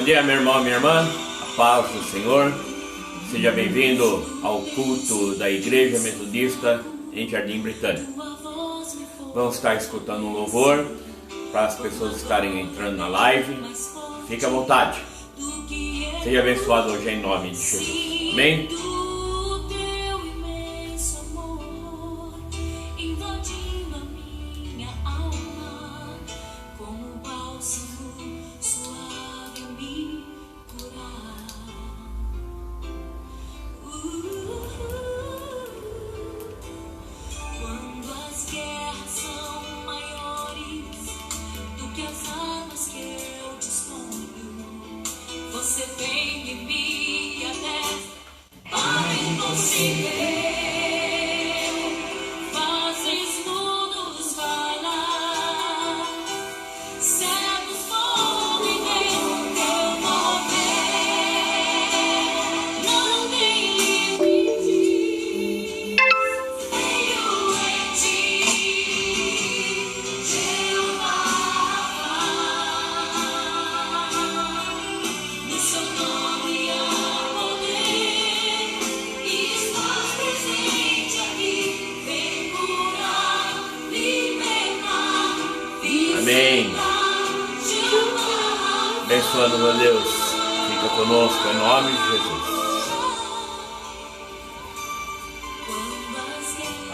Bom dia, meu irmão, minha irmã, a paz do Senhor. Seja bem-vindo ao culto da Igreja Metodista em Jardim Britânico. Vamos estar escutando um louvor para as pessoas estarem entrando na live. Fique à vontade. Seja abençoado hoje em nome de Jesus. Amém? Você vem de mim até Pai impossível, fazes mundos falar, cegos podem ver teu poder, não tem limites, creio em ti, Jeová. Amém. Abençoando, meu Deus. Fica conosco em nome de Jesus.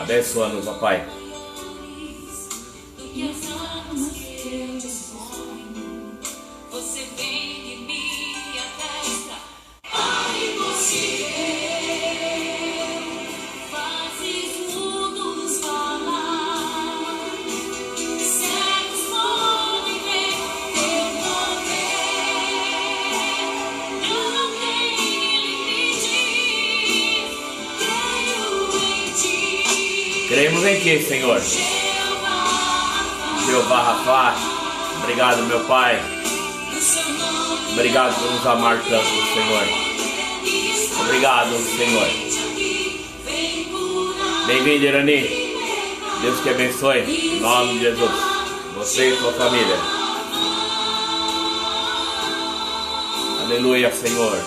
Abençoa-nos, ó Pai. Você vem de minha testa, Pai impossível, fazes mundos falar, cegos podem ver teu poder, não tem limites, creio em ti, Cremos em Ti, Senhor. Jeová Rafá. Obrigado, meu Pai. Obrigado por nos amar tanto, Senhor. Obrigado, Senhor. Bem-vindo, Irani. Deus te abençoe. Em nome de Jesus. Você e sua família. Aleluia, Senhor.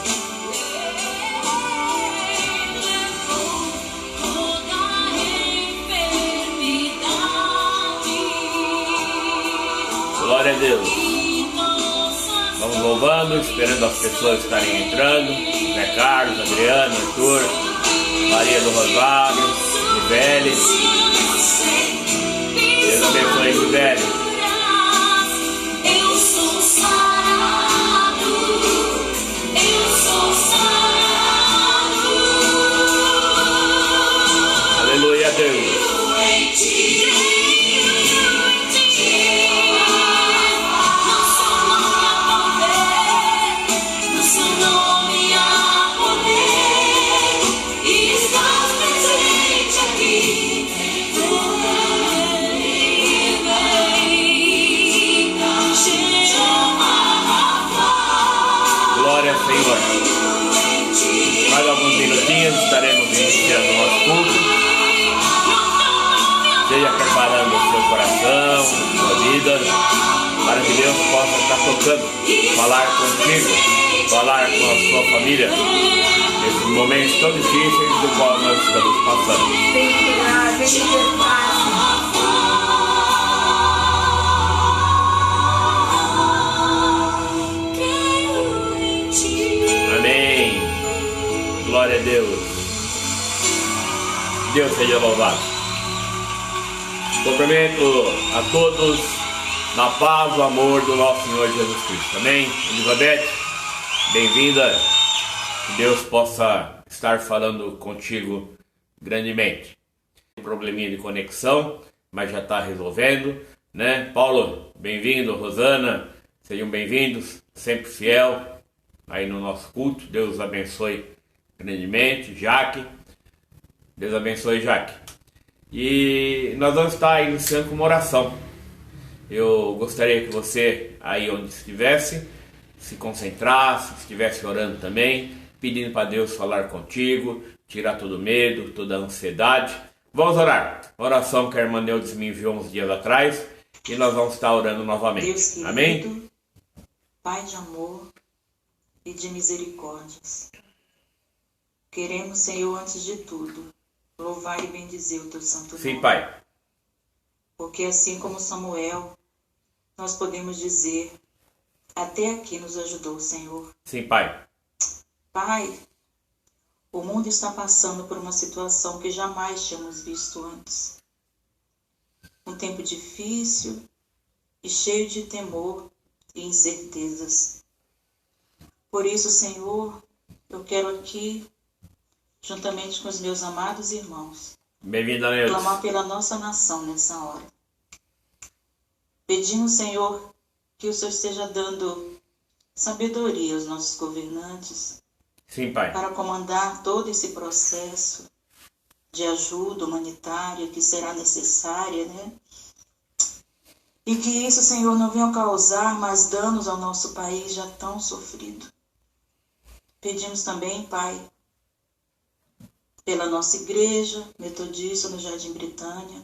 Glória a Deus. Vamos louvando, esperando as pessoas estarem entrando. Zé Carlos, Adriano, Arthur, Maria do Rosário, Ivele. Deus abençoe, Ivele. Eu sou sarado, eu sou sarado. Aleluia, Deus. Glória ao Senhor. Mais alguns minutinhos estaremos iniciando o nosso culto. Seja preparando o seu coração, sua vida, para que Deus possa estar tocando, falar contigo, falar com a sua família, nesses momentos tão difíceis do qual nós estamos passando. Amém. Glória a Deus. Deus seja louvado. Cumprimento a todos na paz, o amor do nosso Senhor Jesus Cristo. Amém. Elizabeth, bem-vinda. Que Deus possa estar falando contigo grandemente. Tem um probleminha de conexão, mas já está resolvendo, né? Paulo, bem-vindo. Rosana, sejam bem-vindos. Sempre fiel aí no nosso culto. Deus abençoe grandemente. Jaque, Deus abençoe, Jaque. E nós vamos estar iniciando com uma oração. Eu gostaria que você, aí onde estivesse, se concentrasse, estivesse orando também, pedindo para Deus falar contigo, tirar todo o medo, toda a ansiedade. Vamos orar. A oração que a irmã Neudes me enviou uns dias atrás, e nós vamos estar orando novamente. Deus querido, Amém? Pai de amor, e de misericórdias. Queremos, Senhor, antes de tudo, louvar e bendizer o teu santo nome. Sim, Pai. Porque assim como Samuel, nós podemos dizer, até aqui nos ajudou o Senhor. Sim, Pai. Pai, o mundo está passando por uma situação que jamais tínhamos visto antes. Um tempo difícil e cheio de temor e incertezas. Por isso, Senhor, eu quero aqui, juntamente com os meus amados irmãos, Bem-vinda, Neudes. clamar pela nossa nação nessa hora. Pedimos, Senhor, que o Senhor esteja dando sabedoria aos nossos governantes Sim, Pai. para comandar todo esse processo de ajuda humanitária que será necessária, né? E que isso, Senhor, não venha causar mais danos ao nosso país já tão sofrido. Pedimos também, Pai, pela nossa igreja metodista no Jardim Britânia,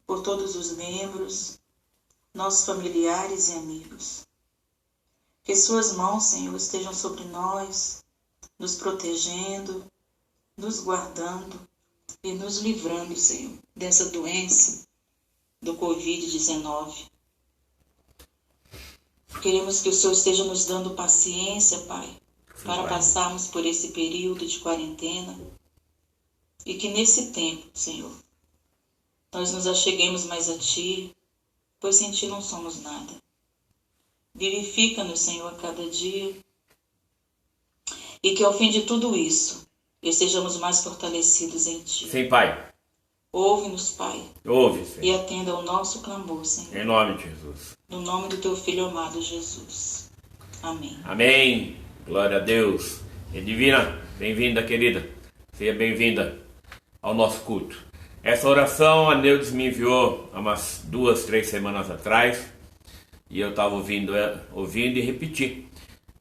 por todos os membros, nossos familiares e amigos. Que suas mãos, Senhor, estejam sobre nós, nos protegendo, nos guardando e nos livrando, Senhor, dessa doença do Covid-19. Queremos que o Senhor esteja nos dando paciência, Pai, para Pai. passarmos por esse período de quarentena e que nesse tempo, Senhor, nós nos acheguemos mais a Ti, pois sem Ti não somos nada. Vivifica-nos, Senhor, a cada dia e que ao fim de tudo isso, estejamos mais fortalecidos em Ti. Sim, Pai. Ouve-nos, Pai, Ouve, e Senhor. atenda ao nosso clamor, Senhor. Em nome de Jesus. No nome do Teu Filho amado, Jesus. Amém. Amém. Glória a Deus. Edivina, bem-vinda, querida. Seja bem-vinda ao nosso culto. Essa oração a Neudes me enviou há umas 2, 3 semanas atrás. E eu estava ouvindo e repeti.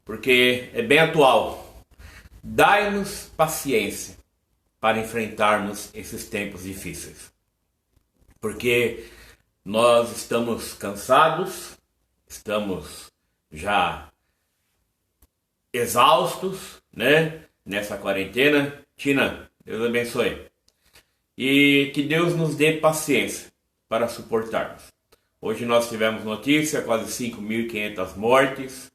Porque é bem atual. Dai-nos paciência para enfrentarmos esses tempos difíceis. Porque nós estamos cansados, estamos já exaustos, né? Nessa quarentena. Tina, Deus abençoe. E que Deus nos dê paciência para suportarmos. Hoje nós tivemos notícia, quase 5.500 mortes.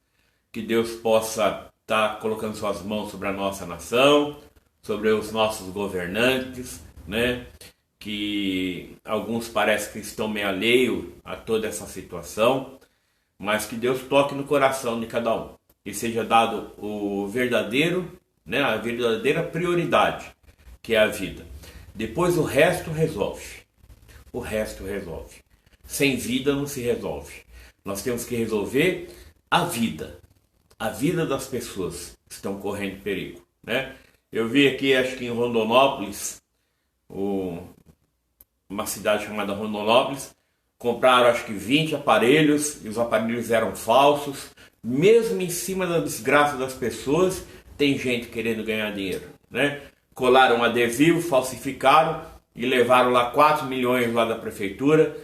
Que Deus possa estar colocando suas mãos sobre a nossa nação, sobre os nossos governantes, né? Que alguns parece que estão meio alheios a toda essa situação, mas que Deus toque no coração de cada um e seja dado o verdadeiro, né? A verdadeira prioridade, que é a vida. Depois o resto resolve. O resto resolve. Sem vida não se resolve. Nós temos que resolver a vida. A vida das pessoas que estão correndo perigo, né? Eu vi aqui, acho que em Rondonópolis, uma cidade chamada Rondonópolis, compraram acho que 20 aparelhos, e os aparelhos eram falsos. Mesmo em cima da desgraça das pessoas, tem gente querendo ganhar dinheiro, né? Colaram um adesivo, falsificaram e levaram lá 4 milhões lá da prefeitura,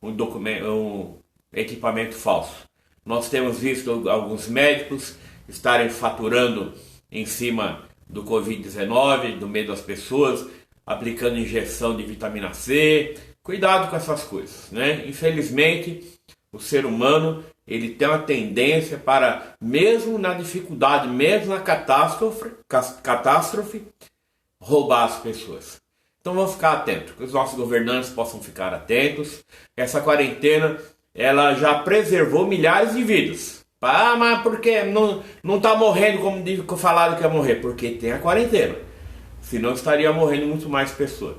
um equipamento falso. Nós temos visto alguns médicos estarem faturando em cima do Covid-19, do meio das pessoas, aplicando injeção de vitamina C. Cuidado com essas coisas, né? Infelizmente, o ser humano ele tem uma tendência para, mesmo na dificuldade, mesmo na catástrofe, roubar as pessoas. Então vamos ficar atentos, que os nossos governantes possam ficar atentos. Essa quarentena, ela já preservou milhares de vidas. Ah, mas por que não está morrendo como falaram que ia morrer? Porque tem a quarentena. Senão estaria morrendo muito mais pessoas.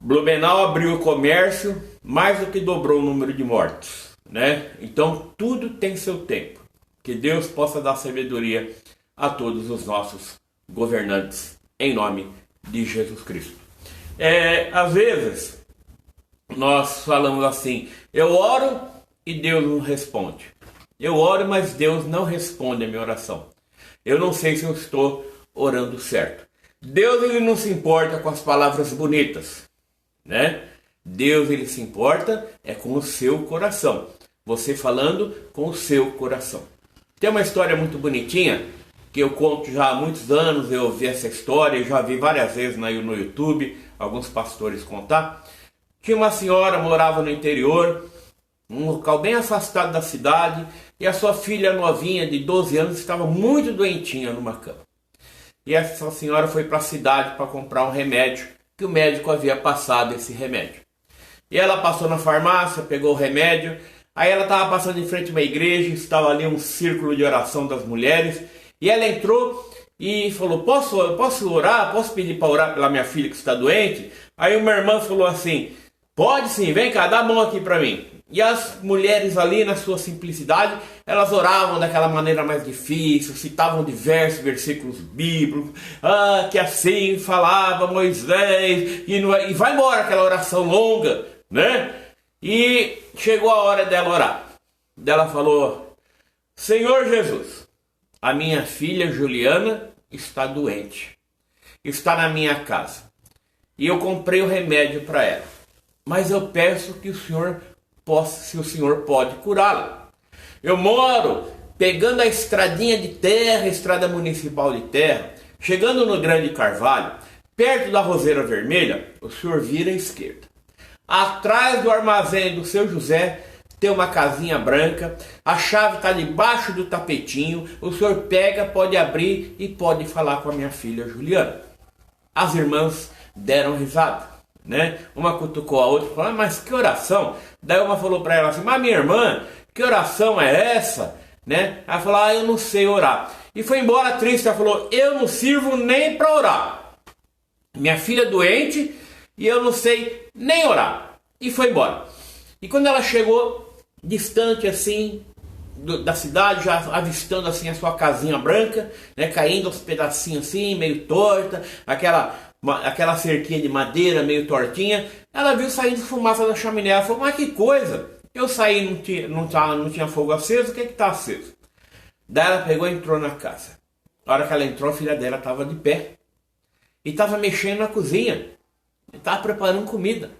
Blumenau abriu o comércio, mais do que dobrou o número de mortos, né? Então tudo tem seu tempo. Que Deus possa dar sabedoria a todos os nossos governantes, em nome de Jesus Cristo. Às vezes nós falamos assim: eu oro e Deus não responde. Eu oro, mas Deus não responde a minha oração. Eu não sei se eu estou orando certo. Deus ele não se importa com as palavras bonitas, né? Deus ele se importa com o seu coração. Você falando com o seu coração. Tem uma história muito bonitinha que eu conto já há muitos anos. Eu vi essa história, eu já vi várias vezes no YouTube, alguns pastores contar. Tinha uma senhora, morava no interior, um local bem afastado da cidade, e a sua filha novinha de 12 anos estava muito doentinha numa cama. E essa senhora foi para a cidade para comprar um remédio, que o médico havia passado esse remédio. E ela passou na farmácia, pegou o remédio, aí ela estava passando em frente a uma igreja, estava ali um círculo de oração das mulheres, e ela entrou e falou, posso orar? Posso pedir para orar pela minha filha que está doente? Aí uma irmã falou assim, pode sim, vem cá, dá a mão aqui para mim. E as mulheres ali, na sua simplicidade, elas oravam daquela maneira mais difícil, citavam diversos versículos bíblicos, que assim falava Moisés, e vai embora aquela oração longa, né? E chegou a hora dela orar. Ela falou, Senhor Jesus, a minha filha Juliana está doente, está na minha casa, e eu comprei o remédio para ela, mas eu peço que o Senhor se o Senhor pode curá-la. Eu moro pegando a estradinha de terra, estrada municipal de terra, chegando no Grande Carvalho, perto da Roseira Vermelha, o senhor vira à esquerda. Atrás do armazém do seu José tem uma casinha branca, a chave está debaixo do tapetinho, o senhor pega, pode abrir e pode falar com a minha filha Juliana. As irmãs deram risada, né? Uma cutucou a outra e falou, mas que oração? Daí uma falou para ela assim, mas minha irmã, que oração é essa? Né? Ela falou, eu não sei orar. E foi embora triste, ela falou, eu não sirvo nem para orar. Minha filha é doente e eu não sei nem orar. E foi embora. E quando ela chegou, distante assim da cidade, já avistando assim a sua casinha branca, né, caindo aos pedacinhos assim, meio torta, aquela cerquinha de madeira meio tortinha, ela viu saindo fumaça da chaminé. Ela falou, mas que coisa, eu saí e não tinha fogo aceso, o que está aceso? Daí ela pegou e entrou na casa. Na hora que ela entrou, a filha dela estava de pé e estava mexendo na cozinha, estava preparando comida.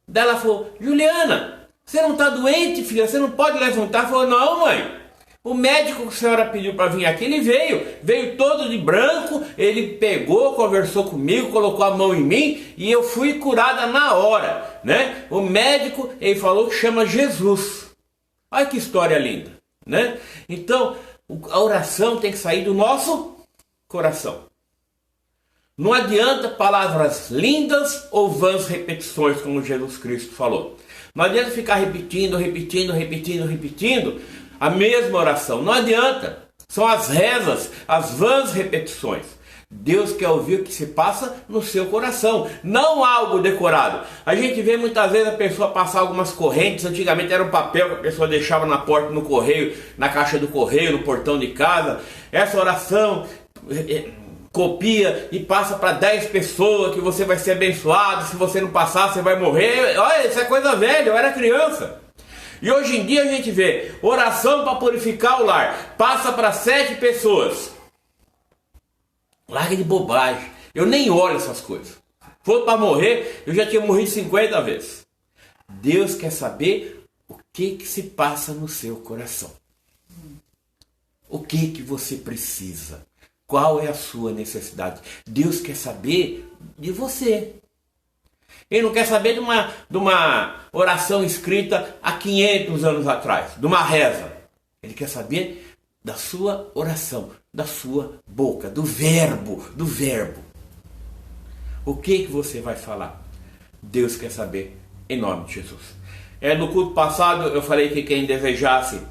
Daí ela falou, Juliana, você não está doente, filha? Você não pode levantar? Ela falou, não, mãe. O médico que a senhora pediu para vir aqui, ele veio todo de branco, ele pegou, conversou comigo, colocou a mão em mim e eu fui curada na hora, né? O médico, ele falou que chama Jesus. Olha que história linda, né? Então, a oração tem que sair do nosso coração. Não adianta palavras lindas ou vãs repetições, como Jesus Cristo falou. Não adianta ficar repetindo a mesma oração. Não adianta. São as rezas, as vãs repetições. Deus quer ouvir o que se passa no seu coração, não algo decorado. A gente vê muitas vezes a pessoa passar algumas correntes. Antigamente era um papel que a pessoa deixava na porta, no correio, na caixa do correio, no portão de casa. Essa oração copia e passa para 10 pessoas que você vai ser abençoado. Se você não passar, você vai morrer. Olha, isso é coisa velha, eu era criança. E hoje em dia a gente vê oração para purificar o lar, passa para 7 pessoas. Larga de bobagem. Eu nem olho essas coisas. Se for para morrer, eu já tinha morrido 50 vezes. Deus quer saber o que se passa no seu coração. O que você precisa. Qual é a sua necessidade. Deus quer saber de você. Ele não quer saber de uma oração escrita há 500 anos atrás, de uma reza. Ele quer saber da sua oração, da sua boca, do verbo. O que você vai falar? Deus quer saber, em nome de Jesus. No culto passado eu falei que quem desejasse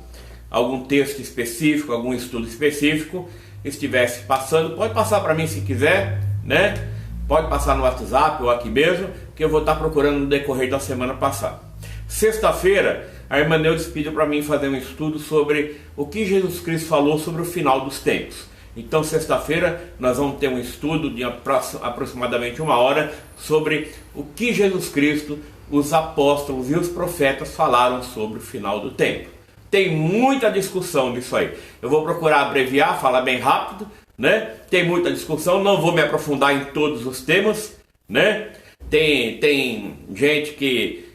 algum texto específico, algum estudo específico, estivesse passando, pode passar para mim se quiser, né? Pode passar no WhatsApp ou aqui mesmo, que eu vou estar procurando no decorrer da semana passada. Sexta-feira, a irmã Neudes pediu para mim fazer um estudo sobre o que Jesus Cristo falou sobre o final dos tempos. Então, sexta-feira, nós vamos ter um estudo de aproximadamente 1 hora sobre o que Jesus Cristo, os apóstolos e os profetas falaram sobre o final do tempo. Tem muita discussão disso aí. Eu vou procurar abreviar, falar bem rápido, né? Tem muita discussão, não vou me aprofundar em todos os temas, né? Tem gente que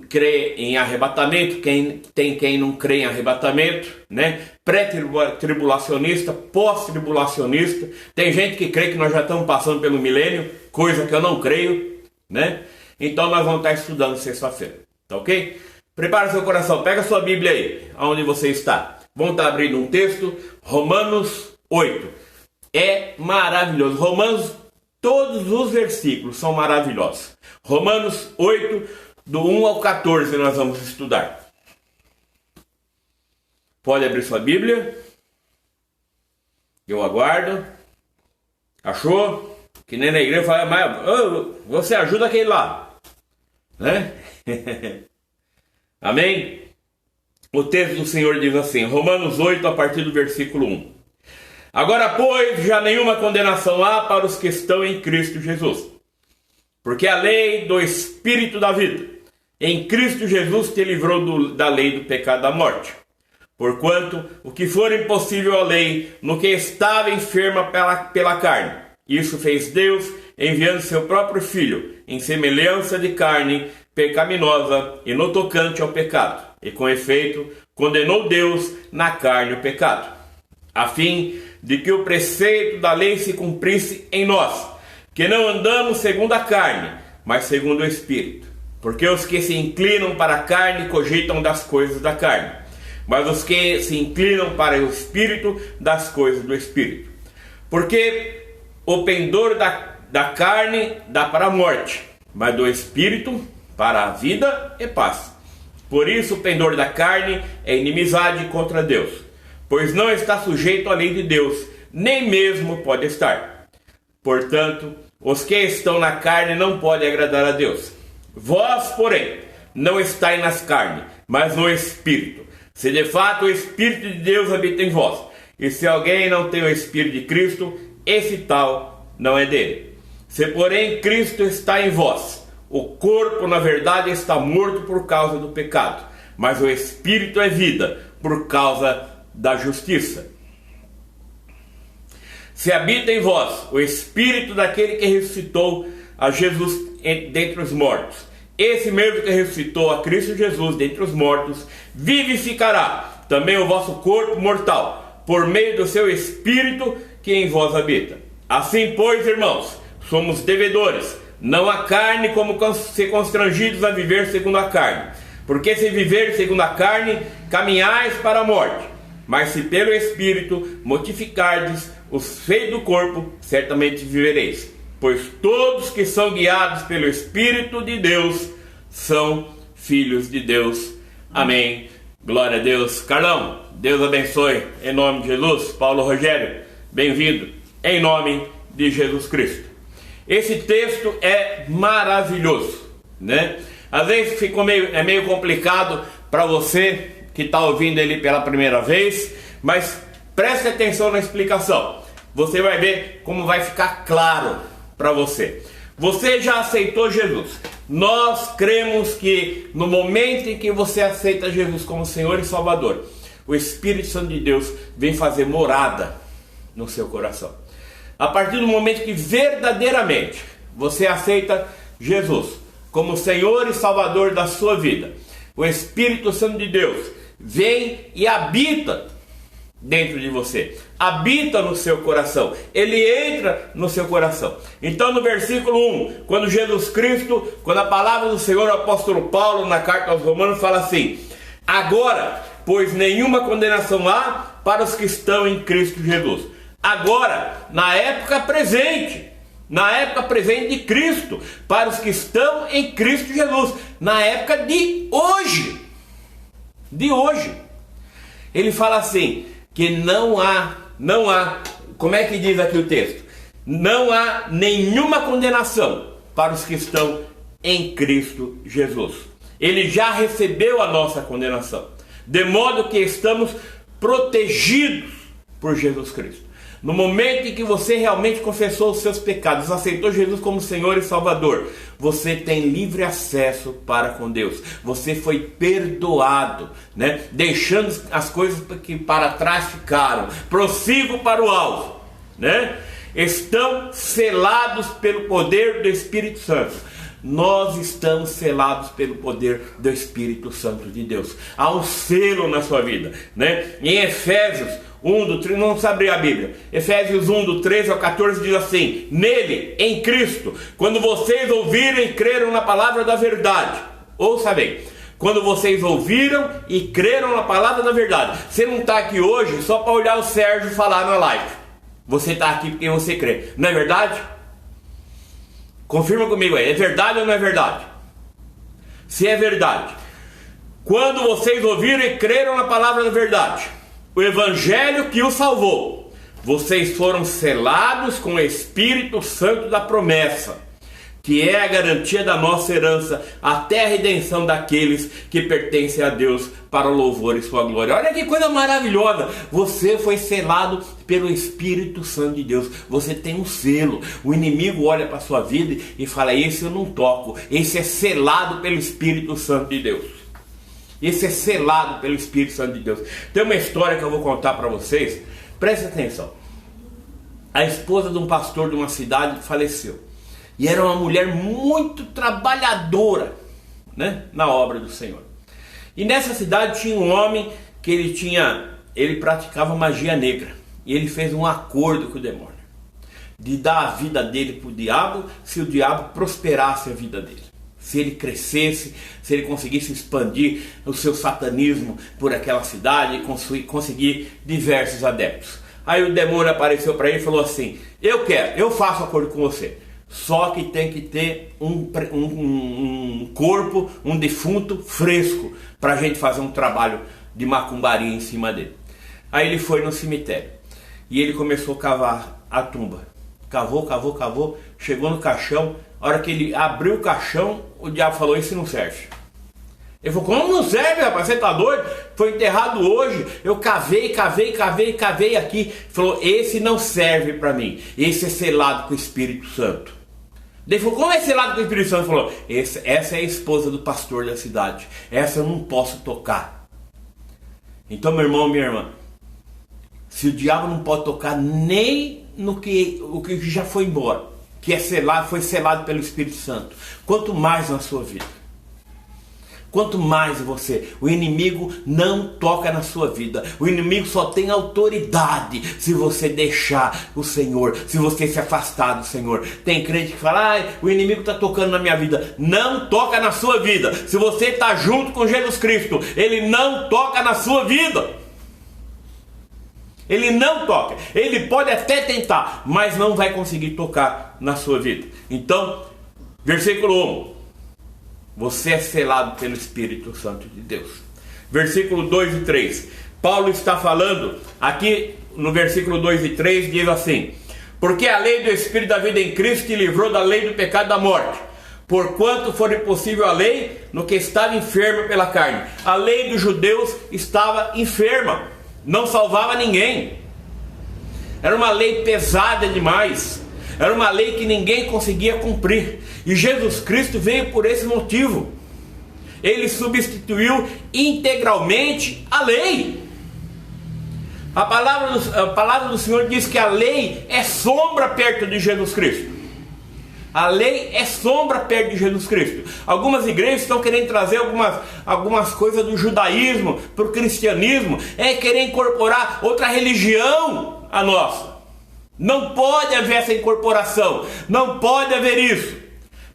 crê em arrebatamento, quem não crê em arrebatamento, né? Pré-tribulacionista, pós-tribulacionista. Tem gente que crê que nós já estamos passando pelo milênio, coisa que eu não creio, né? Então nós vamos estar estudando sexta-feira, tá ok? Prepara seu coração, pega sua Bíblia aí, aonde você está. Vamos estar abrindo um texto, Romanos 8. É maravilhoso. Romanos, todos os versículos são maravilhosos. Romanos 8, do 1 ao 14 nós vamos estudar. Pode abrir sua Bíblia. Eu aguardo. Achou? Que nem na igreja fala, mas você ajuda aquele lá, né? Amém? O texto do Senhor diz assim, Romanos 8, a partir do versículo 1. Agora, pois, já nenhuma condenação há para os que estão em Cristo Jesus. Porque a lei do Espírito da vida, em Cristo Jesus te livrou da lei do pecado e da morte. Porquanto, o que for impossível à lei, no que estava enferma pela carne, isso fez Deus, enviando seu próprio Filho, em semelhança de carne pecaminosa e no tocante ao pecado. E com efeito, condenou Deus na carne o pecado, a fim de que o preceito da lei se cumprisse em nós, que não andamos segundo a carne, mas segundo o Espírito. Porque os que se inclinam para a carne cogitam das coisas da carne, mas os que se inclinam para o Espírito, das coisas do Espírito. Porque o pendor da carne dá para a morte, mas do Espírito para a vida e paz. Por isso o pendor da carne é inimizade contra Deus, pois não está sujeito à lei de Deus, nem mesmo pode estar. Portanto, os que estão na carne não podem agradar a Deus. Vós, porém, não estáis nas carnes, mas no Espírito, se de fato o Espírito de Deus habita em vós. E se alguém não tem o Espírito de Cristo, esse tal não é dele. Se porém Cristo está em vós, o corpo na verdade está morto por causa do pecado, mas o Espírito é vida por causa da justiça. Se habita em vós o Espírito daquele que ressuscitou a Jesus dentre os mortos, esse mesmo que ressuscitou a Cristo Jesus dentre os mortos, vivificará também o vosso corpo mortal, por meio do seu Espírito que em vós habita. Assim, pois, irmãos, somos devedores, não a carne, como se constrangidos a viver segundo a carne. Porque se viver segundo a carne, caminhais para a morte. Mas se pelo Espírito mortificardes os feitos do corpo, certamente vivereis. Pois todos que são guiados pelo Espírito de Deus são filhos de Deus. Amém. Glória a Deus. Carlão, Deus abençoe. Em nome de Jesus. Paulo Rogério, bem-vindo. Em nome de Jesus Cristo. Esse texto é maravilhoso, né? Às vezes ficou meio complicado para você que está ouvindo ele pela primeira vez, mas preste atenção na explicação. Você vai ver como vai ficar claro para você. Você já aceitou Jesus. Nós cremos que no momento em que você aceita Jesus como Senhor e Salvador, o Espírito Santo de Deus vem fazer morada no seu coração. A partir do momento que verdadeiramente você aceita Jesus como Senhor e Salvador da sua vida, o Espírito Santo de Deus vem e habita dentro de você, habita no seu coração, ele entra no seu coração. Então no versículo 1, quando Jesus Cristo, quando a palavra do Senhor, o apóstolo Paulo na carta aos Romanos fala assim: agora, pois nenhuma condenação há para os que estão em Cristo Jesus. Agora, na época presente de Cristo, para os que estão em Cristo Jesus, na época de hoje, ele fala assim, que não há, como é que diz aqui o texto? Não há nenhuma condenação para os que estão em Cristo Jesus. Ele já recebeu a nossa condenação, de modo que estamos protegidos por Jesus Cristo. No momento em que você realmente confessou os seus pecados, aceitou Jesus como Senhor e Salvador, você tem livre acesso para com Deus. Você foi perdoado, né? Deixando as coisas que para trás ficaram. Prossigo para o alvo, né? Estão selados pelo poder do Espírito Santo. Nós estamos selados pelo poder do Espírito Santo de Deus. Há um selo na sua vida, né? Em Efésios 1, do 3, não precisa abrir a Bíblia. Efésios 1, do 13 ao 14 diz assim: nele, em Cristo, quando vocês ouviram e creram na palavra da verdade. Ouça bem. Quando vocês ouviram e creram na palavra da verdade. Você não está aqui hoje só para olhar o Sérgio falar na live. Você está aqui porque você crê. Não é verdade? Confirma comigo aí. É verdade ou não é verdade? Se é verdade. Quando vocês ouviram e creram na palavra da verdade, o evangelho que os salvou, vocês foram selados com o Espírito Santo da promessa, que é a garantia da nossa herança até a redenção daqueles que pertencem a Deus para o louvor e sua glória. Olha que coisa maravilhosa! Você foi selado pelo Espírito Santo de Deus. Você tem um selo. O inimigo olha para a sua vida e fala: esse eu não toco. Esse é selado pelo Espírito Santo de Deus. Esse é selado pelo Espírito Santo de Deus. Tem uma história que eu vou contar para vocês. Preste atenção. A esposa de um pastor de uma cidade faleceu. E era uma mulher muito trabalhadora, né, na obra do Senhor. E nessa cidade tinha um homem que ele praticava magia negra. E ele fez um acordo com o demônio de dar a vida dele para o diabo, se o diabo prosperasse a vida dele. Se ele crescesse, se ele conseguisse expandir o seu satanismo por aquela cidade e conseguir diversos adeptos. Aí o demônio apareceu para ele e falou assim: eu faço acordo com você. Só que tem que ter um corpo, um defunto fresco, para a gente fazer um trabalho de macumbaria em cima dele. Aí ele foi no cemitério e ele começou a cavar a tumba. Cavou, chegou no caixão. A hora que ele abriu o caixão, o diabo falou: esse não serve. Ele falou: como não serve, rapaz? Você tá doido? Foi enterrado hoje. Eu cavei aqui. Ele falou: esse não serve para mim. Esse é selado com o Espírito Santo. Ele falou: como é selado com o Espírito Santo? Ele falou: essa é a esposa do pastor da cidade. Essa eu não posso tocar. Então, meu irmão, minha irmã, se o diabo não pode tocar nem no que já foi embora, que é selado, foi selado pelo Espírito Santo, quanto mais na sua vida. Quanto mais você, o inimigo não toca na sua vida. O inimigo só tem autoridade se você deixar o Senhor, se você se afastar do Senhor. Tem crente que fala: o inimigo está tocando na minha vida. Não toca na sua vida. Se você está junto com Jesus Cristo, ele não toca na sua vida. Ele não toca. Ele pode até tentar, mas não vai conseguir tocar na sua vida. Então, versículo 1. Você é selado pelo Espírito Santo de Deus. Versículo 2 e 3. Paulo está falando aqui no versículo 2 e 3, diz assim: porque a lei do Espírito da vida em Cristo te livrou da lei do pecado e da morte, porquanto for impossível a lei no que estava enfermo pela carne. A lei dos judeus estava enferma, não salvava ninguém. Era uma lei pesada demais. Era uma lei que ninguém conseguia cumprir. E Jesus Cristo veio por esse motivo. Ele substituiu integralmente a lei. A palavra do Senhor diz que a lei é sombra perto de Jesus Cristo. A lei é sombra perto de Jesus Cristo. Algumas igrejas estão querendo trazer algumas coisas do judaísmo para o cristianismo. É querer incorporar outra religião à nossa. Não pode haver essa incorporação. Não pode haver isso.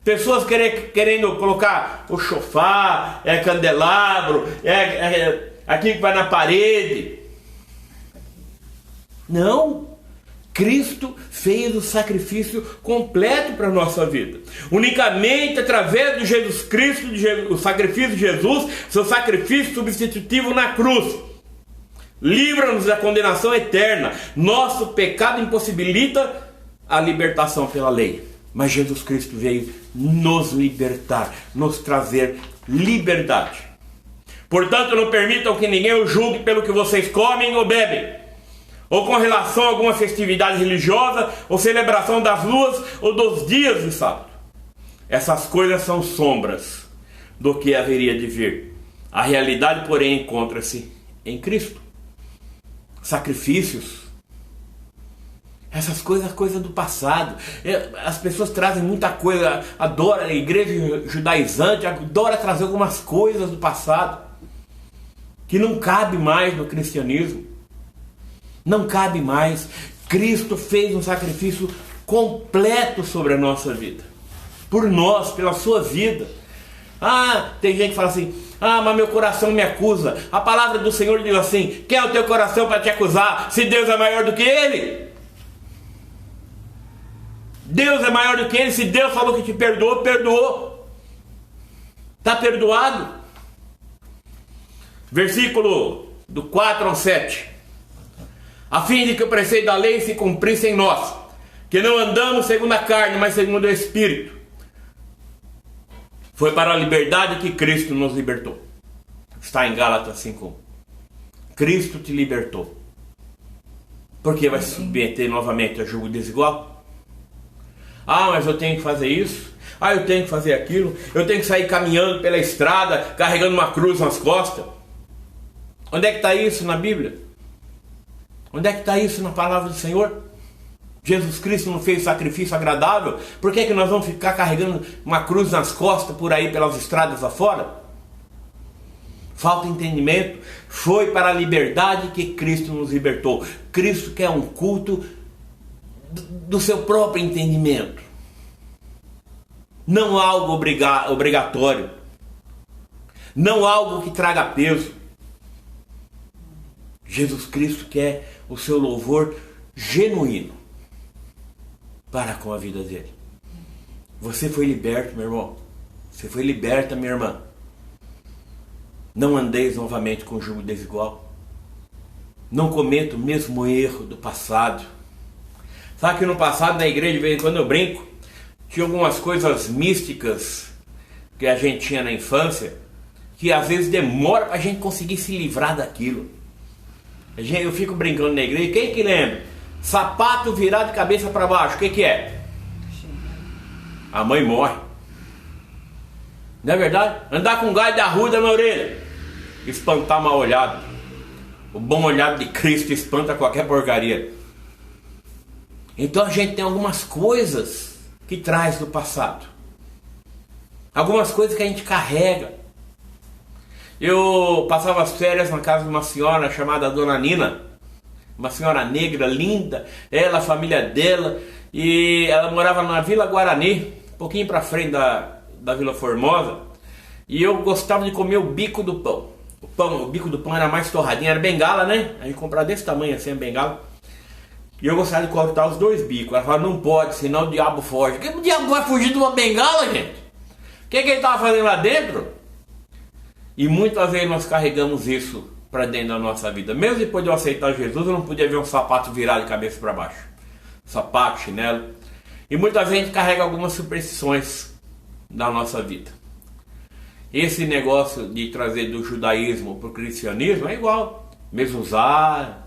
Pessoas querendo colocar o chofar, candelabro, aquilo que vai na parede. Não. Cristo fez o sacrifício completo para a nossa vida. Unicamente através de Jesus Cristo, o sacrifício de Jesus, seu sacrifício substitutivo na cruz. Livra-nos da condenação eterna. Nosso pecado impossibilita a libertação pela lei. Mas Jesus Cristo veio nos libertar, nos trazer liberdade. Portanto, não permitam que ninguém o julgue pelo que vocês comem ou bebem, ou com relação a alguma festividade religiosa, ou celebração das luas, ou dos dias de sábado. Essas coisas são sombras do que haveria de vir. A realidade, porém, encontra-se em Cristo. Sacrifícios Essas coisas do passado. As pessoas trazem muita coisa, adora a igreja judaizante, adora trazer algumas coisas do passado que não cabe mais no cristianismo. Não cabe mais. Cristo fez um sacrifício completo sobre a nossa vida. Por nós, pela sua vida. Tem gente que fala assim, mas meu coração me acusa. A palavra do Senhor diz assim, quem é o teu coração para te acusar, se Deus é maior do que ele? Deus é maior do que ele. Se Deus falou que te perdoou, perdoou. Está perdoado. Versículo do 4 ao 7. A fim de que o preceito da lei se cumprisse em nós, que não andamos segundo a carne, mas segundo o Espírito. Foi para a liberdade que Cristo nos libertou. Está em Gálatas 5:1. Cristo te libertou. Por que vai se submeter novamente a julgo desigual? Mas eu tenho que fazer isso. Eu tenho que fazer aquilo. Eu tenho que sair caminhando pela estrada, carregando uma cruz nas costas. Onde é que está isso na Bíblia? Onde é que está isso na palavra do Senhor? Jesus Cristo não fez sacrifício agradável? Por que nós vamos ficar carregando uma cruz nas costas por aí pelas estradas afora? Falta entendimento. Foi para a liberdade que Cristo nos libertou. Cristo quer um culto do seu próprio entendimento. Não algo obrigatório. Não algo que traga peso. Jesus Cristo quer o seu louvor genuíno para com a vida dele. Você foi liberto, meu irmão. Você foi liberta, minha irmã. Não andeis novamente com jugo desigual. Não cometa o mesmo erro do passado. Sabe que no passado, na igreja, de vez em quando eu brinco, tinha algumas coisas místicas que a gente tinha na infância, que às vezes demora para a gente conseguir se livrar daquilo. Eu fico brincando na igreja, quem que lembra? Sapato virado de cabeça para baixo, o que é? A mãe morre. Não é verdade? Andar com galho da ruda na orelha, espantar mal olhado. O bom olhado de Cristo espanta qualquer porcaria. Então a gente tem algumas coisas que traz do passado. Algumas coisas que a gente carrega. Eu passava as férias na casa de uma senhora chamada Dona Nina. Uma senhora negra, linda. Ela, a família dela. E ela morava na Vila Guarani, um pouquinho para frente da Vila Formosa. E eu gostava de comer o bico do pão. O bico do pão era mais torradinho, era bengala, né? A gente comprava desse tamanho assim, a bengala. E eu gostava de cortar os dois bicos. Ela falava, não pode, senão o diabo foge. Que o diabo vai fugir de uma bengala, gente? O que ele estava fazendo lá dentro? E muitas vezes nós carregamos isso para dentro da nossa vida. Mesmo depois de eu aceitar Jesus, eu não podia ver um sapato virado de cabeça para baixo. Sapato, chinelo. E muitas vezes a gente carrega algumas superstições da nossa vida. Esse negócio de trazer do judaísmo para o cristianismo é igual. Mezuzá,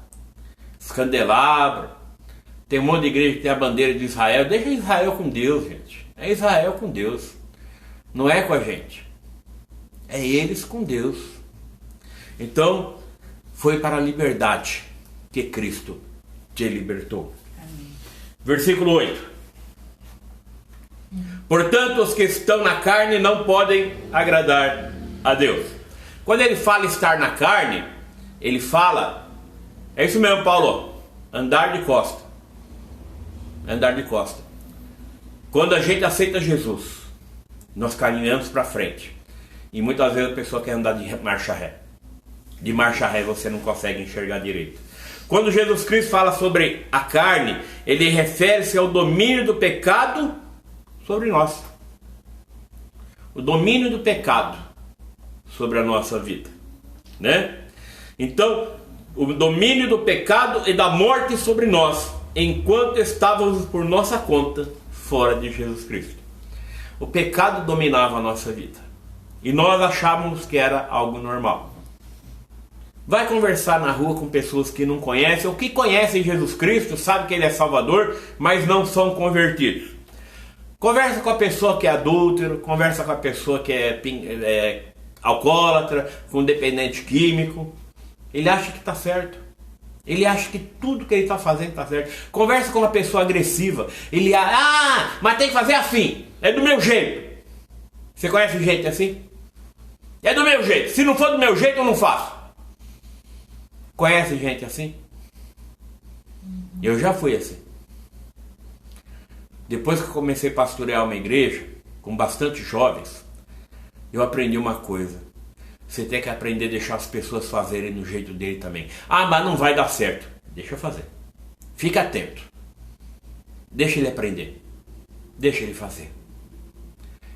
candelabro. Tem um monte de igreja que tem a bandeira de Israel. Deixa Israel com Deus, gente. É Israel com Deus. Não é com a gente. É eles com Deus. Então, foi para a liberdade que Cristo te libertou. Amém. Versículo 8. Portanto, os que estão na carne não podem agradar a Deus. Quando ele fala estar na carne, ele fala, é isso mesmo, Paulo, andar de costa. Andar de costa. Quando a gente aceita Jesus, nós caminhamos para frente. E muitas vezes a pessoa quer andar de marcha ré. De marcha ré você não consegue enxergar direito. Quando Jesus Cristo fala sobre a carne, ele refere-se ao domínio do pecado sobre nós. O domínio do pecado sobre a nossa vida, né? Então, o domínio do pecado e da morte sobre nós, enquanto estávamos por nossa conta fora de Jesus Cristo. O pecado dominava a nossa vida e nós achávamos que era algo normal. Vai conversar na rua com pessoas que não conhecem ou que conhecem Jesus Cristo, sabem que ele é Salvador, mas não são convertidos. Conversa com a pessoa que é adúltero, conversa com a pessoa que é alcoólatra, com dependente químico. Ele acha que está certo. Ele acha que tudo que ele está fazendo está certo. Conversa com uma pessoa agressiva. Ele acha, mas tem que fazer assim. É do meu jeito. Você conhece gente assim? É do meu jeito. Se não for do meu jeito, eu não faço. Conhece gente assim? Eu já fui assim. Depois que eu comecei a pastorear uma igreja, com bastante jovens, eu aprendi uma coisa. Você tem que aprender a deixar as pessoas fazerem do jeito dele também. Mas não vai dar certo. Deixa eu fazer. Fica atento. Deixa ele aprender. Deixa ele fazer.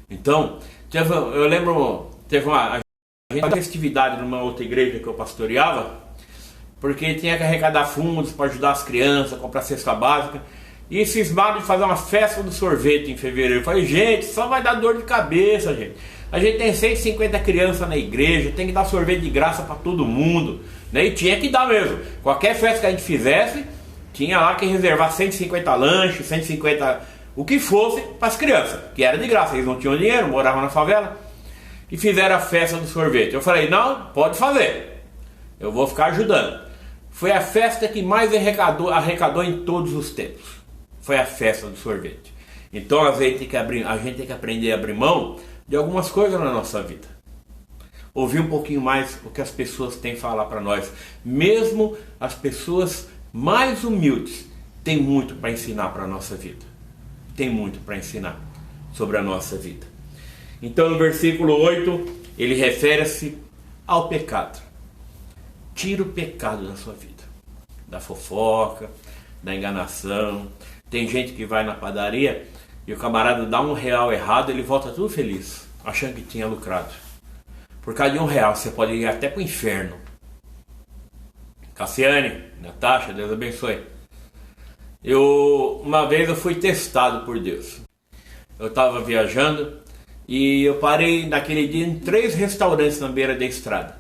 Então, eu lembro, teve uma festividade numa outra igreja que eu pastoreava, porque tinha que arrecadar fundos para ajudar as crianças, comprar cesta básica, e cismaram de fazer uma festa do sorvete em fevereiro. Eu falei, gente, só vai dar dor de cabeça, gente. A gente tem 150 crianças na igreja, tem que dar sorvete de graça para todo mundo, né? E tinha que dar mesmo. Qualquer festa que a gente fizesse, tinha lá que reservar 150 lanches, 150, o que fosse, para as crianças, que era de graça. Eles não tinham dinheiro, moravam na favela, e fizeram a festa do sorvete. Eu falei, não, pode fazer, eu vou ficar ajudando. Foi a festa que mais arrecadou em todos os tempos. Foi a festa do sorvete. Então a gente tem que aprender a abrir mão de algumas coisas na nossa vida. Ouvir um pouquinho mais o que as pessoas têm a falar para nós. Mesmo as pessoas mais humildes têm muito para ensinar para a nossa vida. Tem muito para ensinar sobre a nossa vida. Então no versículo 8, ele refere-se ao pecado. Tira o pecado da sua vida. Da fofoca, da enganação. Tem gente que vai na padaria e o camarada dá R$1 errado, ele volta tudo feliz, achando que tinha lucrado. Por causa de R$1 você pode ir até para o inferno. Cassiane, Natasha, Deus abençoe. Uma vez eu fui testado por Deus. Eu estava viajando e eu parei naquele dia em 3 restaurantes na beira da estrada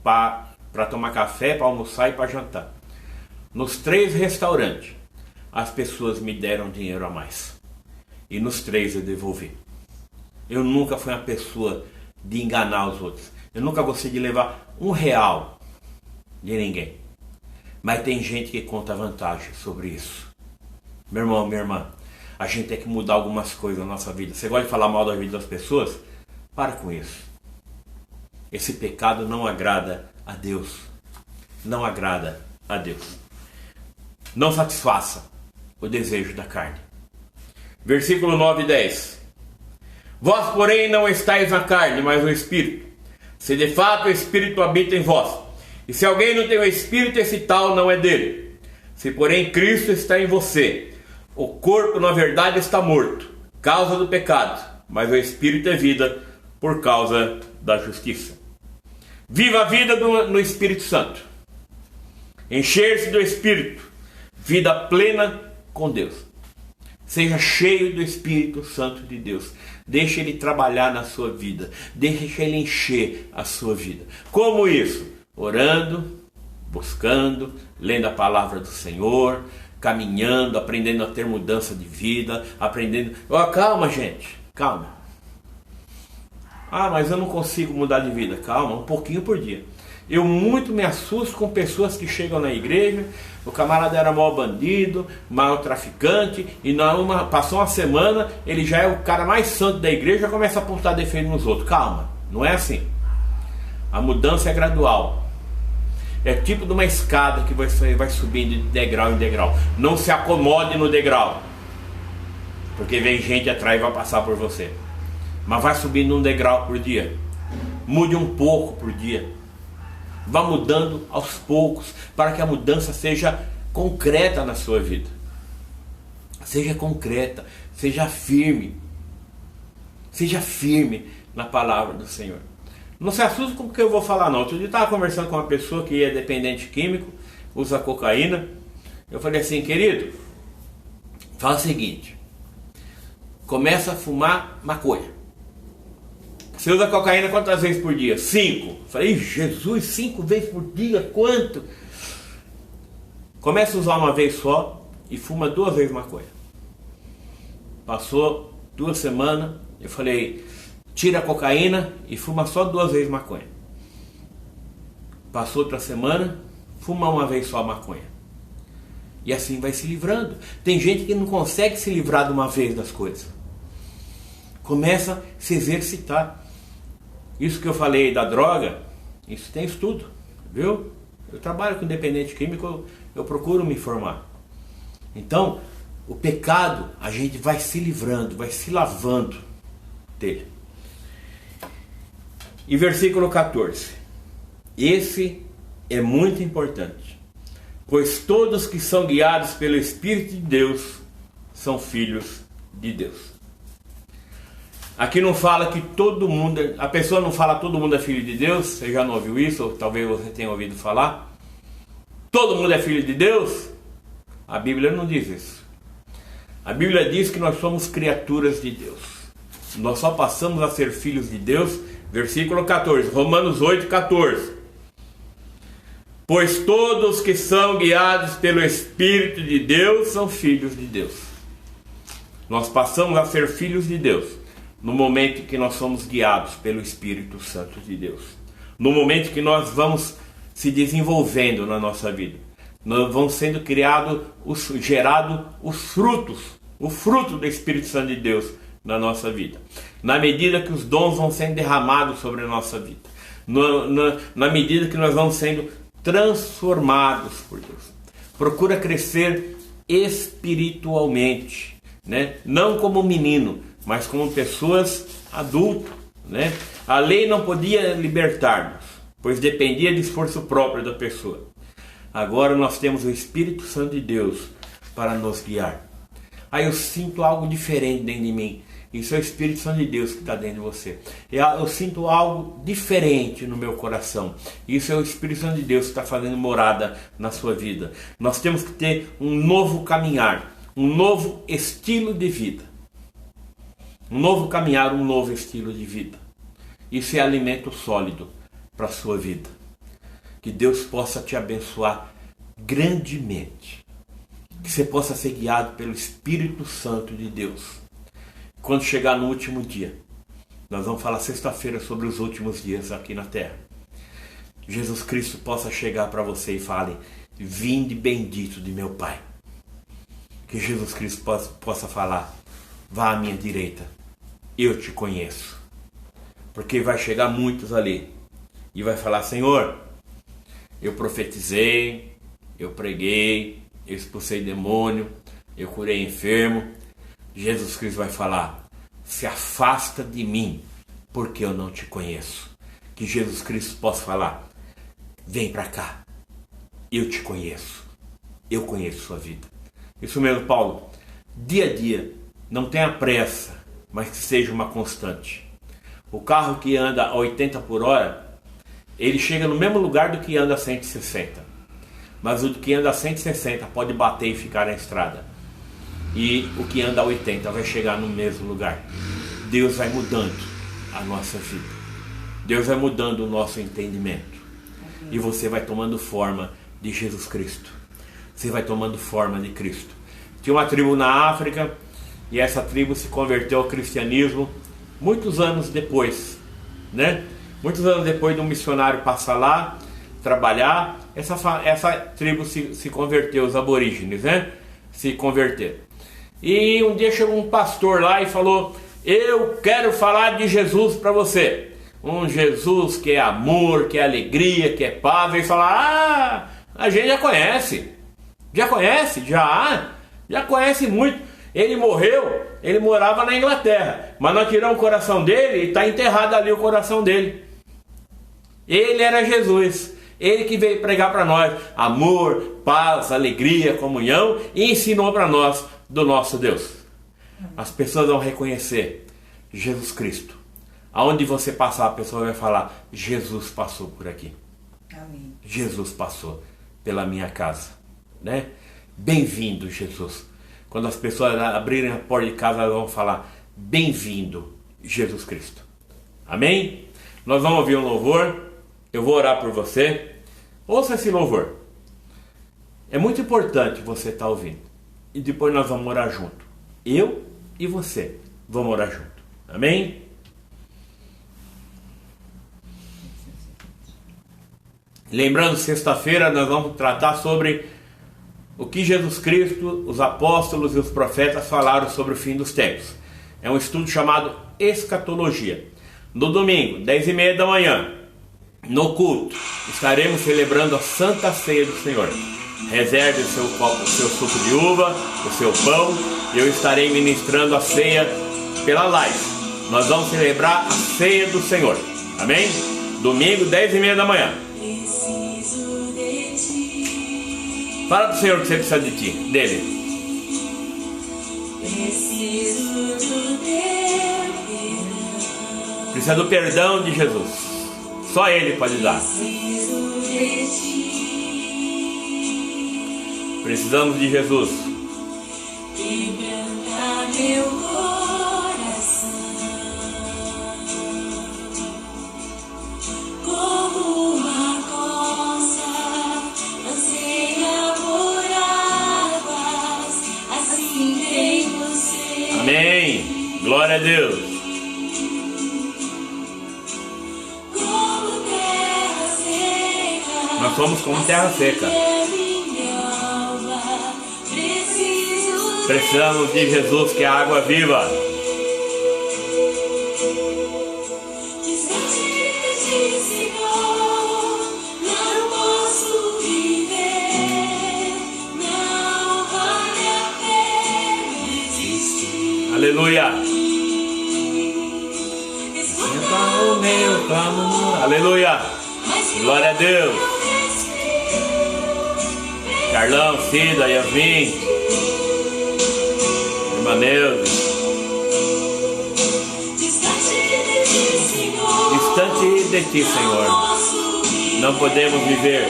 para tomar café, para almoçar e para jantar. Nos 3 restaurantes as pessoas me deram dinheiro a mais. E nos 3 eu devolvi. Eu nunca fui uma pessoa de enganar os outros. Eu nunca gostei de levar R$1 de ninguém. Mas tem gente que conta vantagem sobre isso. Meu irmão, minha irmã, a gente tem que mudar algumas coisas na nossa vida. Você gosta de falar mal da vida das pessoas? Para com isso. Esse pecado não agrada a Deus. Não agrada a Deus. Não satisfaça o desejo da carne. Versículo 9 e 10. Vós, porém, não estáis na carne, mas no Espírito. Se de fato o Espírito habita em vós. E se alguém não tem o Espírito, esse tal não é dele. Se, porém, Cristo está em você, o corpo, na verdade, está morto, causa do pecado, mas o Espírito é vida, por causa da justiça. Viva a vida no Espírito Santo. Encher-se do Espírito. Vida plena com Deus. Seja cheio do Espírito Santo de Deus. Deixe Ele trabalhar na sua vida. Deixe Ele encher a sua vida. Como isso? Orando, buscando, lendo a palavra do Senhor, caminhando, aprendendo a ter mudança de vida, aprendendo... Calma, gente, calma. Mas eu não consigo mudar de vida. Calma, um pouquinho por dia. Eu muito me assusto com pessoas que chegam na igreja, o camarada era mau bandido, mau traficante, e passou uma semana, ele já é o cara mais santo da igreja, começa a apontar defeito nos outros. Calma, não é assim. A mudança é gradual. É tipo de uma escada que você vai subindo de degrau em degrau. Não se acomode no degrau, porque vem gente atrás e vai passar por você. Mas vai subindo um degrau por dia. Mude um pouco por dia. Vá mudando aos poucos, para que a mudança seja concreta na sua vida. Seja concreta, seja firme. Seja firme na palavra do Senhor. Não se assuste com o que eu vou falar não. Outro dia eu estava conversando com uma pessoa que é dependente químico, usa cocaína. Eu falei assim, querido, fala o seguinte, começa a fumar maconha. Você usa cocaína quantas vezes por dia? 5. Falei, Jesus, 5 vezes por dia, quanto? Começa a usar uma vez só e fuma 2 vezes maconha. Passou 2 semanas, eu falei, tira a cocaína e fuma só 2 vezes maconha. Passou outra semana, fuma uma vez só a maconha. E assim vai se livrando. Tem gente que não consegue se livrar de uma vez das coisas. Começa a se exercitar. Isso que eu falei da droga, isso tem estudo, viu? Eu trabalho com dependente químico, eu procuro me informar. Então, o pecado, a gente vai se livrando, vai se lavando dele. E versículo 14. Esse é muito importante. Pois todos que são guiados pelo Espírito de Deus são filhos de Deus. Aqui não fala que todo mundo, a pessoa não fala todo mundo é filho de Deus. Você já não ouviu isso, ou talvez você tenha ouvido falar. Todo mundo é filho de Deus? A Bíblia não diz isso. A Bíblia diz que nós somos criaturas de Deus. Nós só passamos a ser filhos de Deus. Versículo 14, Romanos 8, 14. Pois todos que são guiados pelo Espírito de Deus são filhos de Deus. Nós passamos a ser filhos de Deus no momento que nós somos guiados pelo Espírito Santo de Deus. No momento que nós vamos se desenvolvendo na nossa vida. Nós vamos sendo gerado os frutos, o fruto do Espírito Santo de Deus na nossa vida. Na medida que os dons vão sendo derramados sobre a nossa vida. Na medida que nós vamos sendo transformados por Deus. Procura crescer espiritualmente, né? Não como menino, mas como pessoas adultas, né? A lei não podia libertar-nos, pois dependia de esforço próprio da pessoa. Agora nós temos o Espírito Santo de Deus para nos guiar. Aí eu sinto algo diferente dentro de mim. Isso é o Espírito Santo de Deus que está dentro de você. Eu sinto algo diferente no meu coração. Isso é o Espírito Santo de Deus que está fazendo morada na sua vida. Nós temos que ter um novo caminhar, um novo estilo de vida. Um novo caminhar, um novo estilo de vida. Isso é alimento sólido para a sua vida. Que Deus possa te abençoar grandemente. Que você possa ser guiado pelo Espírito Santo de Deus. Quando chegar no último dia, nós vamos falar sexta-feira sobre os últimos dias aqui na terra. Jesus Cristo possa chegar para você e fale: vinde bendito de meu Pai. Que Jesus Cristo possa falar: vá à minha direita, eu te conheço. Porque vai chegar muitos ali e vai falar: Senhor, eu profetizei, eu preguei, eu expulsei demônio, eu curei enfermo. Jesus Cristo vai falar: se afasta de mim, porque eu não te conheço. Que Jesus Cristo possa falar: vem para cá, eu te conheço, eu conheço sua vida. Isso mesmo, Paulo. Dia a dia, não tenha pressa, mas que seja uma constante. O carro que anda a 80 por hora, ele chega no mesmo lugar do que anda a 160. Mas o que anda a 160 pode bater e ficar na estrada. E o que anda a 80 vai chegar no mesmo lugar. Deus vai mudando a nossa vida. Deus vai mudando o nosso entendimento. E você vai tomando forma de Jesus Cristo. Você vai tomando forma de Cristo. Tinha uma tribo na África e essa tribo se converteu ao cristianismo muitos anos depois, né? Muitos anos depois de um missionário passar lá, trabalhar, essa tribo se converteu, os aborígenes, né? Se converteram. E um dia chegou um pastor lá e falou: eu quero falar de Jesus para você. Um Jesus que é amor, que é alegria, que é paz. Eles falaram: ah, a gente já conhece. Já conhece? Já conhece muito. Ele morreu, ele morava na Inglaterra. Mas nós tiramos o coração dele e está enterrado ali o coração dele. Ele era Jesus. Ele que veio pregar para nós amor, paz, alegria, comunhão e ensinou para nós do nosso Deus. As pessoas vão reconhecer Jesus Cristo. Aonde você passar, a pessoa vai falar: Jesus passou por aqui. Amém. Jesus passou pela minha casa, né? Bem-vindo, Jesus. Quando as pessoas abrirem a porta de casa, elas vão falar: bem-vindo, Jesus Cristo. Amém? Nós vamos ouvir um louvor. Eu vou orar por você. Ouça esse louvor. É muito importante você estar ouvindo. E depois nós vamos orar junto. Eu e você vamos orar junto. Amém? Lembrando, sexta-feira nós vamos tratar sobre o que Jesus Cristo, os apóstolos e os profetas falaram sobre o fim dos tempos. É um estudo chamado Escatologia. No domingo, 10h30 da manhã, no culto, estaremos celebrando a Santa Ceia do Senhor. Reserve o seu copo, o seu suco de uva, o seu pão, e eu estarei ministrando a ceia pela live. Nós vamos celebrar a Ceia do Senhor. Amém? Domingo, 10h30 da manhã. Fala pro Senhor que você precisa dele. Precisa do perdão de Jesus. Só Ele pode dar. Precisamos de Jesus. Quebranta meu coração, como uma corça anseia por águas, assim tem você. Amém. Glória a Deus. Como terra seca, Nós somos como terra seca. Precisamos de Jesus, que é a água viva. Não posso viver, não vale a pena existir. Aleluia. Escuta O meu clamor. Aleluia. Glória a Deus. Carlão, Cida, Yasmin, irmã Neuza. Distante de ti, Senhor, não podemos viver.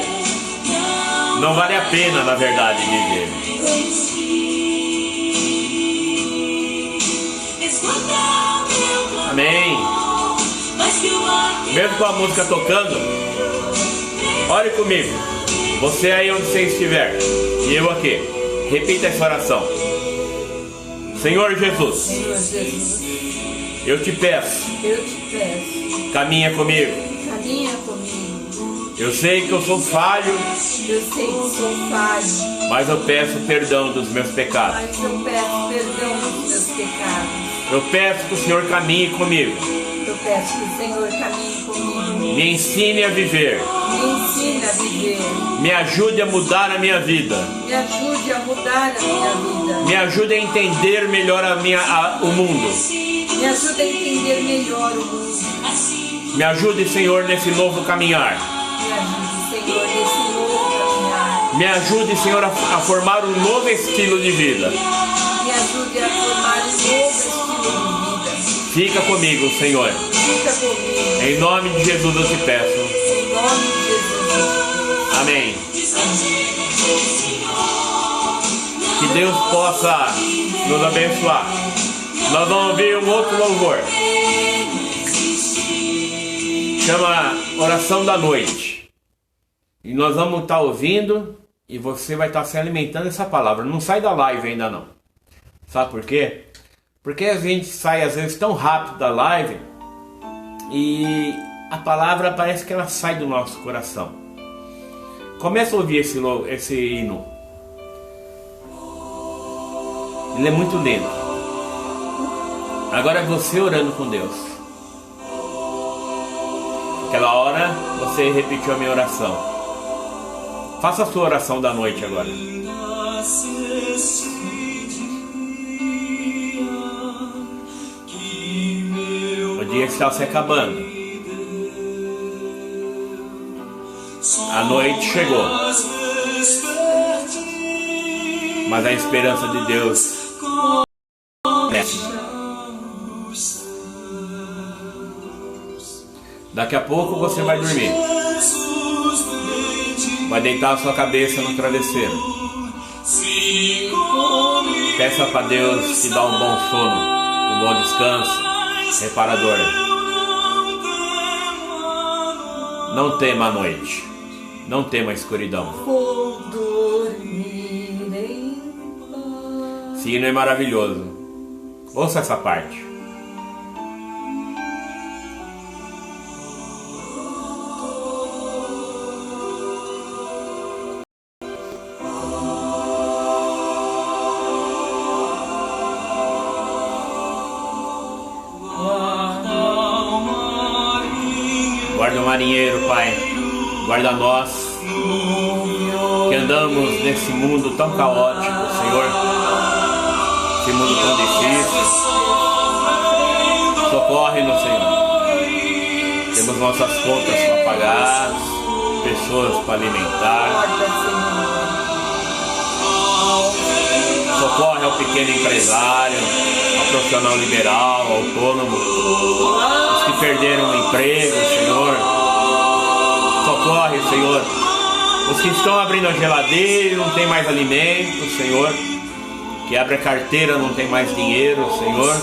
Não vale a pena, na verdade, viver. Amém. Mesmo com a música tocando, ore comigo. Você aí onde você estiver e eu aqui. Repita essa oração. Senhor Jesus, eu te peço, caminha comigo. Eu sei que eu sou falho, mas eu peço perdão dos meus pecados. Eu peço que o Senhor caminhe comigo. Me ensine a viver. Me ajude a mudar a minha vida. Me ajude a entender melhor o mundo. Me ajude, Senhor, nesse novo caminhar. Me ajude, Senhor, a formar um novo estilo de vida. Fica comigo, Senhor. Em nome de Jesus eu te peço. Amém. Que Deus possa nos abençoar. Nós vamos ouvir um outro louvor. Chama Oração da Noite. E nós vamos estar ouvindo e você vai estar se alimentando dessa palavra. Não sai da live ainda não. Sabe por quê? Porque a gente sai às vezes tão rápido da live e a palavra parece que ela sai do nosso coração. Começa a ouvir esse hino. Ele é muito lindo. Agora é você orando com Deus. Aquela hora você repetiu a minha oração. Faça a sua oração da noite agora. O dia está se acabando. A noite chegou. Mas a esperança de Deus cresce. Daqui a pouco você vai dormir. Vai deitar a sua cabeça no travesseiro. Peça para Deus te dar um bom sono, um bom descanso, reparador. Não tema a noite. Não tema a escuridão. Esse hino é maravilhoso. Ouça essa parte. Guarda o marinheiro, Pai. Guarda nós que andamos nesse mundo tão caótico, Senhor. Esse mundo tão difícil. Socorre-nos, Senhor. Temos nossas contas para pagar, pessoas para alimentar. Socorre ao pequeno empresário, ao profissional liberal, ao autônomo, os que perderam o emprego, Senhor. Socorre, Senhor, os que estão abrindo a geladeira e não tem mais alimento, Senhor. Que abre a carteira, não tem mais dinheiro, Senhor.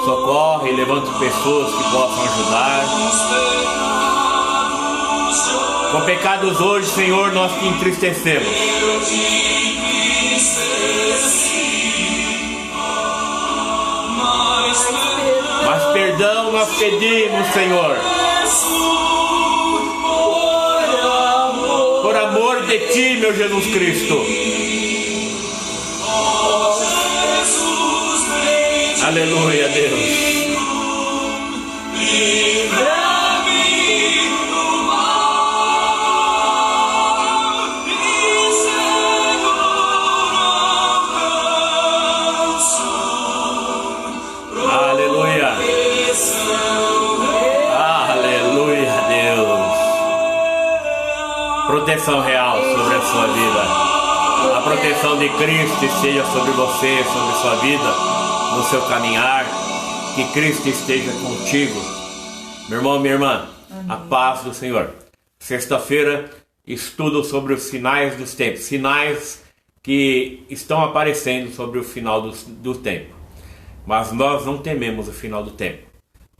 Socorre e levanta pessoas que possam ajudar. Com pecados hoje, Senhor, nós te entristecemos. Mas perdão nós pedimos, Senhor. Por amor de Ti, meu Jesus Cristo. Aleluia, Deus. Aleluia. Aleluia, Deus. Proteção real sobre a sua vida. A proteção de Cristo esteja sobre você, sobre a sua vida, no seu caminhar. Que Cristo esteja contigo. Meu irmão, minha irmã, amém. A paz do Senhor. Sexta-feira, estudo sobre os sinais dos tempos. Sinais que estão aparecendo sobre o final do tempo. Mas nós não tememos o final do tempo,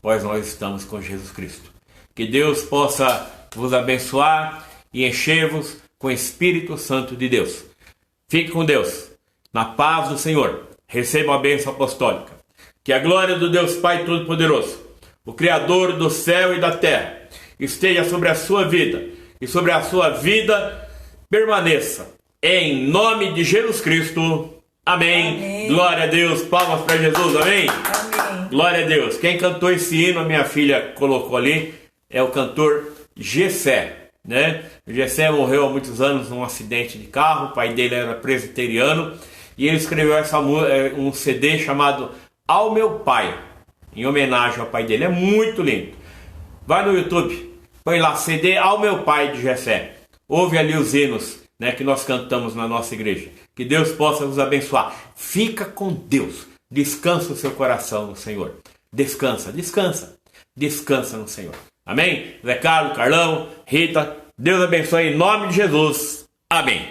pois nós estamos com Jesus Cristo. Que Deus possa vos abençoar e encher-vos com o Espírito Santo de Deus. Fique com Deus, na paz do Senhor. Receba a bênção apostólica. Que a glória do Deus Pai Todo-Poderoso, o Criador do céu e da terra, esteja sobre a sua vida e sobre a sua vida permaneça. Em nome de Jesus Cristo. Amém. Amém. Glória a Deus. Palmas para Jesus. Amém? Amém. Glória a Deus. Quem cantou esse hino, a minha filha colocou ali, é o cantor Gessé, né? O Gessé morreu há muitos anos num acidente de carro. O pai dele era presbiteriano e ele escreveu um CD chamado Ao Meu Pai, em homenagem ao pai dele. É muito lindo. Vai no YouTube, põe lá CD Ao Meu Pai de Gessé. Ouve ali os hinos, né, que nós cantamos na nossa igreja. Que Deus possa vos abençoar. Fica com Deus. Descansa o seu coração no Senhor. Descansa, descansa. Descansa no Senhor. Amém? Zé Carlos, Carlão, Rita, Deus abençoe em nome de Jesus. Amém.